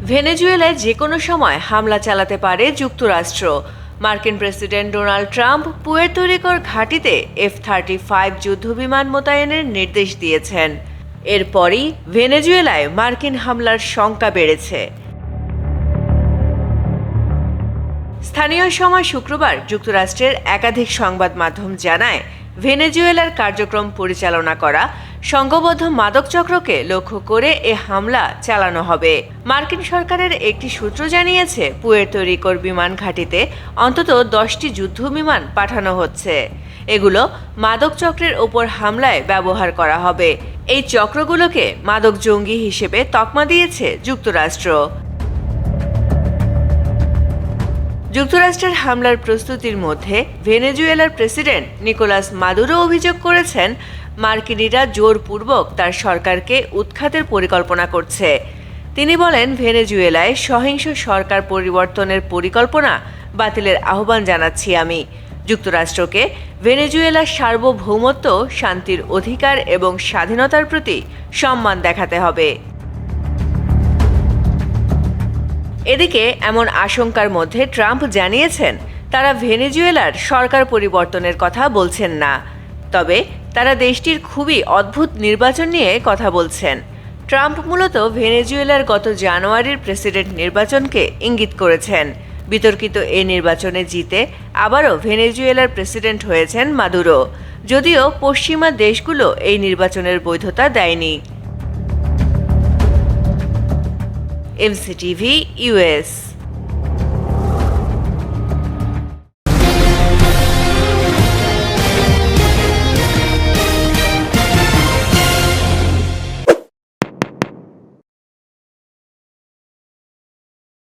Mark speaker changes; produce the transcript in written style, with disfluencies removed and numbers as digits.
Speaker 1: ভেনেজুয়েলায় যে কোনো সময় হামলা চালাতে পারে যুক্তরাষ্ট্র। মার্কিন প্রেসিডেন্ট ডোনাল্ড ট্রাম্প পুয়ের্তো রিকোর ঘাঁটিতে F-35 যুদ্ধবিমান মোতায়েনের নির্দেশ দিয়েছেন। এরপরই ভেনেজুয়েলায় মার্কিন হামলার শঙ্কা বেড়েছে। স্থানীয় সময় শুক্রবার যুক্তরাষ্ট্রের একাধিক সংবাদ মাধ্যম জানায়, ভেনেজুয়েলার কার্যক্রম পরিচালনা করা সংঘবদ্ধ মাদক চক্রকে লক্ষ্য করে এ হামলা চালানো হবে। মার্কিন সরকারের একটি সূত্র জানিয়েছে, পুয়ের্তো রিকোর বিমান ঘাঁটিতে অন্তত 10টি যুদ্ধ বিমান পাঠানো হচ্ছে। এগুলো মাদক চক্রের ওপর হামলায় ব্যবহার করা হবে। এই চক্রগুলোকে মাদক জঙ্গি হিসেবে তকমা দিয়েছে যুক্তরাষ্ট্র। যুক্তরাষ্ট্রের হামলার প্রস্তুতির মধ্যে ভেনেজুয়েলার প্রেসিডেন্ট নিকোলাস মাদুরো অভিযোগ করেছেন, মার্কিনিরা জোরপূর্বক তার সরকারকে উৎখাতের পরিকল্পনা করছে। তিনি বলেন, ভেনেজুয়েলায় সহিংস সরকার পরিবর্তনের পরিকল্পনা বাতিলের আহ্বান জানাচ্ছি আমি। যুক্তরাষ্ট্রকে ভেনেজুয়েলার সার্বভৌমত্ব, শান্তির অধিকার এবং স্বাধীনতার প্রতি সম্মান দেখাতে হবে। এদিকে এমন আশঙ্কার মধ্যে ট্রাম্প জানিয়েছেন, তারা ভেনেজুয়েলার সরকার পরিবর্তনের কথা বলছেন না, তবে তারা দেশটির খুবই অদ্ভুত নির্বাচন নিয়ে কথা বলছেন। ট্রাম্প মূলত ভেনেজুয়েলার গত জানুয়ারির প্রেসিডেন্ট নির্বাচনকে ইঙ্গিত করেছেন। বিতর্কিত এই নির্বাচনে জিতে আবারও ভেনেজুয়েলার প্রেসিডেন্ট হয়েছেন মাদুরো, যদিও পশ্চিমা দেশগুলো এই নির্বাচনের বৈধতা দেয়নি। MCTV US।